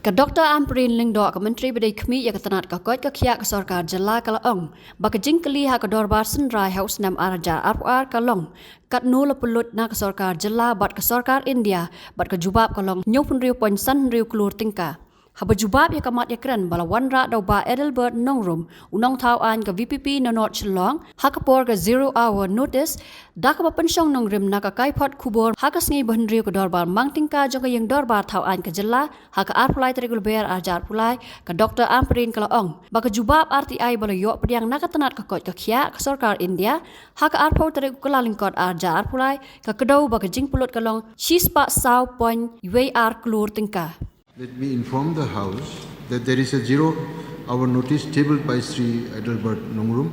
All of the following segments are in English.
Ka Dr. Amprin ling dok Menteri Bedai Kmi ya ketanat ka kot ka kiak ka sarkar jala kala ong baka jingkali ha ka dorbar senrai haus nam arajar ar kalong kat nula pulut na ka sarkar jala bat ka sarkar India bat ka jubab kalong nyopun riu pon san riu klur tingka. Haba jubab ya kamat ïakhun bala wanra daw ba Edelbert nongrum unong tau an ka VPP na North Shillong hakapor ka 0 hour notice dak ba pensyong nongrim na ka kaipot kubor hakas ngi bahan riu ka dorbar mang tingka jong ka yang dorbar tau an ka jela haka arpulai terigul ber arjar pulai ka Dr. Amprin kala ong baka jubab RTI bala yok pediang nakatanat ka kot ka khia ka sarkar India haka arpo terigul kalalingkot arjar pulai ka kedau baka jing pulut kalong shispa saw pon UAR klur tingka. Let me inform the House that there is a 0-hour notice tabled by Sri Adelbert Nongrum,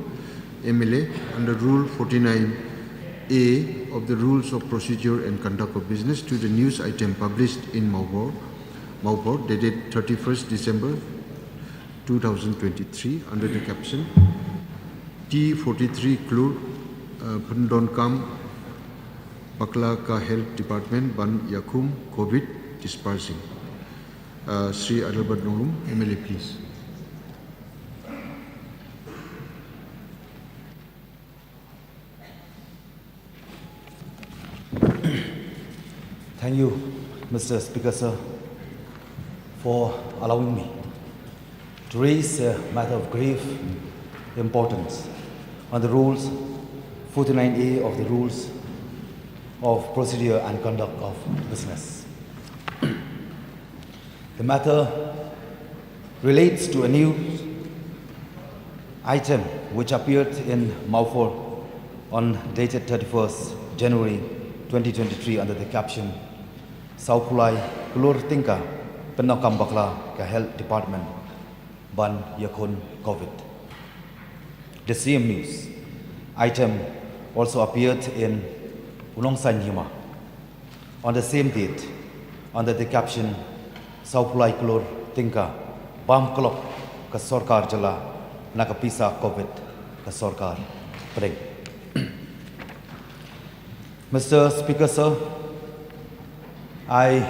MLA, under Rule 49A of the Rules of Procedure and Conduct of Business to the news item published in Maupur, dated 31st December 2023, under the caption T43 klur pyndonkam bakla ka Health Department ban ïakhun COVID dispersing. Sri Adelbert Nongrum, MLA, please. Thank you, Mr. Speaker, sir, for allowing me to raise a matter of grave importance on the rules 49A of the Rules of Procedure and Conduct of Business. The matter relates to a news item which appeared in Maupur on dated 31st January 2023 under the caption Saupulai klur tingka pyndonkam bakla ka Health Department ban ïakhun COVID. The same news item also appeared in Ulongsai Yima on the same date under the caption Saupulai klur tingka bam klok ka sarkar jala nakapisa COVID ka sarkar pring. Mr. Speaker, sir, I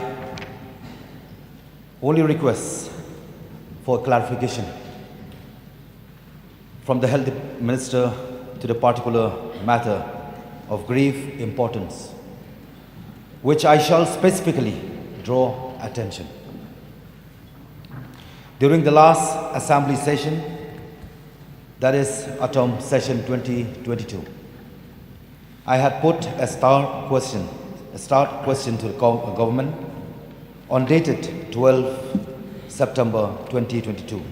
only request for clarification from the Health Minister to the particular matter of grave importance, which I shall specifically draw attention. During the last Assembly session, that is autumn session 2022, I had put a start question to the government on dated 12 September 2022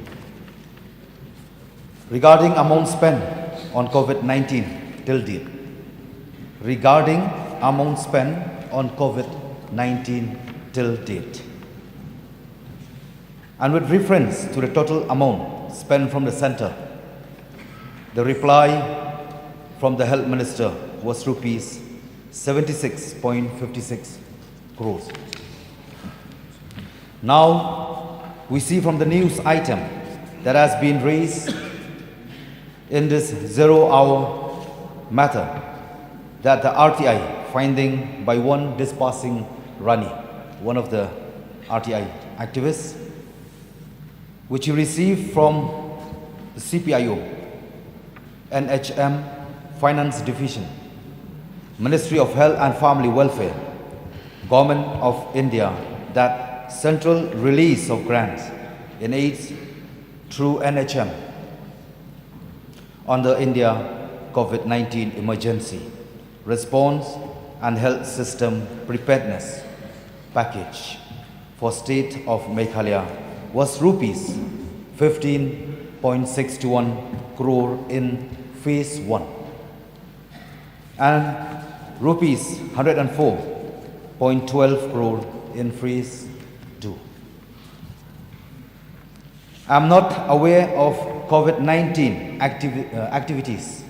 regarding amount spent on COVID-19 till date. Regarding amount spent on COVID-19 till date. And with reference to the total amount spent from the centre, the reply from the Health Minister was rupees 76.56 crores. Now, we see from the news item that has been raised in this 0-hour matter that the RTI finding by one dispersing Rani, one of the RTI activists, which he received from the CPIO, NHM Finance Division, Ministry of Health and Family Welfare, Government of India, that central release of grants in AIDS through NHM on the India COVID-19 emergency response and health system preparedness package for state of Meghalaya was rupees 15.61 crore in phase 1 and rupees 104.12 crore in phase 2. I am not aware of COVID-19 activities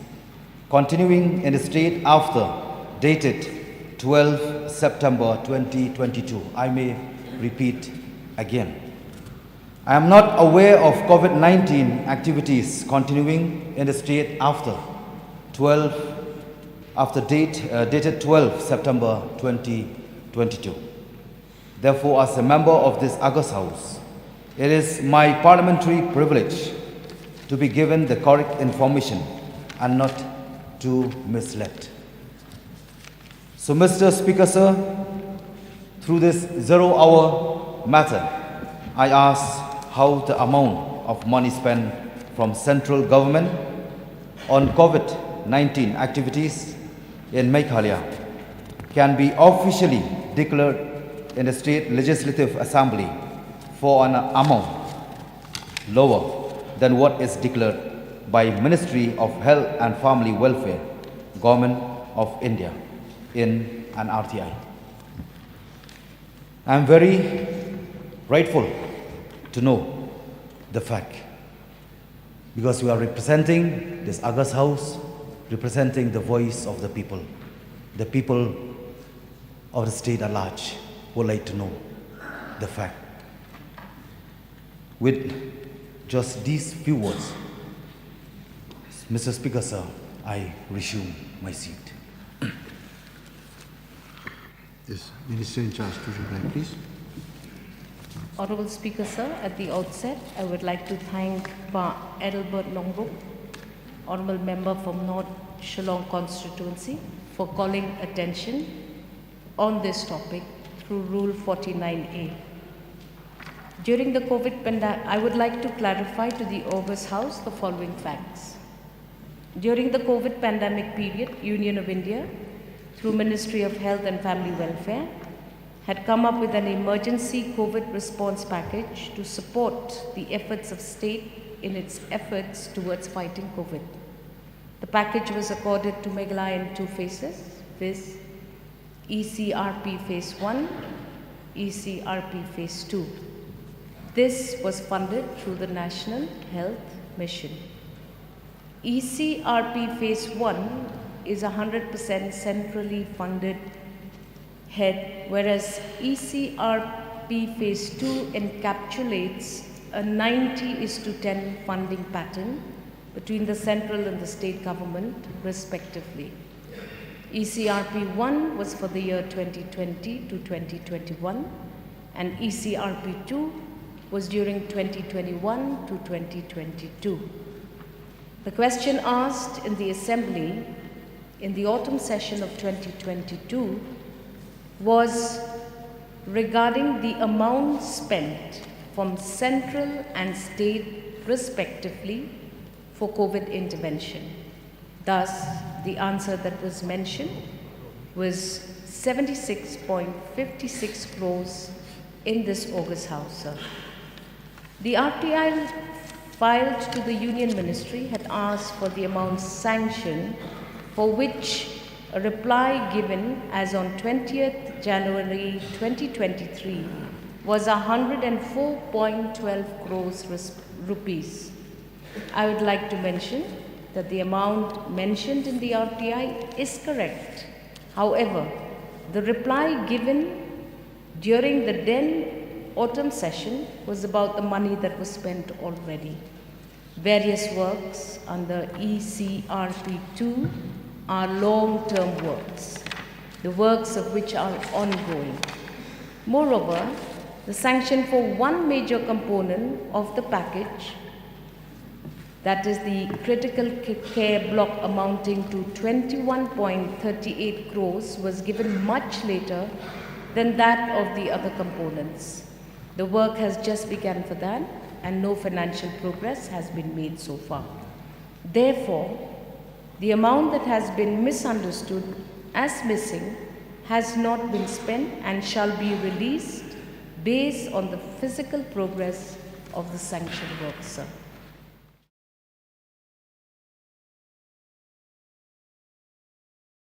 continuing in the state after dated 12 September 2022. I may repeat again. I am not aware of COVID-19 activities continuing in the state after dated 12 September 2022. Therefore, as a member of this August House, It is my parliamentary privilege to be given the correct information and not to mislead. So, Mr. Speaker, sir, through this 0-hour matter, I ask how the amount of money spent from central government on COVID-19 activities in Meghalaya can be officially declared in the State Legislative Assembly for an amount lower than what is declared by Ministry of Health and Family Welfare, Government of India, in an RTI. I am very grateful to know the fact, because we are representing this August House, representing the voice of the people of the state at large would like to know the fact. With just these few words, Mr. Speaker, sir, I resume my seat. Yes, Minister in charge to reply, please. Honorable Speaker, sir, at the outset, I would like to thank Adelbert Longbrook, Honorable Member from North Shillong constituency, for calling attention on this topic through Rule 49A. During the COVID pandemic, I would like to clarify to the August House the following facts. During the COVID pandemic period, Union of India, through Ministry of Health and Family Welfare, had come up with an emergency COVID response package to support the efforts of state in its efforts towards fighting COVID. The package was accorded to Meghalaya in 2 phases, viz. ECRP Phase 1, ECRP Phase 2. This was funded through the National Health Mission. ECRP Phase 1 is 100% centrally funded head, whereas ECRP Phase 2 encapsulates a 90:10 funding pattern between the central and the state government, respectively. ECRP 1 was for the year 2020 to 2021, and ECRP 2 was during 2021 to 2022. The question asked in the Assembly in the autumn session of 2022 was regarding the amount spent from central and state respectively for COVID intervention. Thus, the answer that was mentioned was 76.56 crores in this August House, sir. The RTI filed to the Union Ministry had asked for the amount sanctioned, for which a reply given as on 20th January 2023 was 104.12 crores rupees. I would like to mention that the amount mentioned in the RTI is correct. However, the reply given during the then autumn session was about the money that was spent already. Various works under ECRP 2 are long-term works, the works of which are ongoing. Moreover, the sanction for one major component of the package, that is the critical care block amounting to 21.38 crores, was given much later than that of the other components. The work has just begun for that, and no financial progress has been made so far. Therefore, the amount that has been misunderstood as missing has not been spent and shall be released based on the physical progress of the sanctioned work, sir.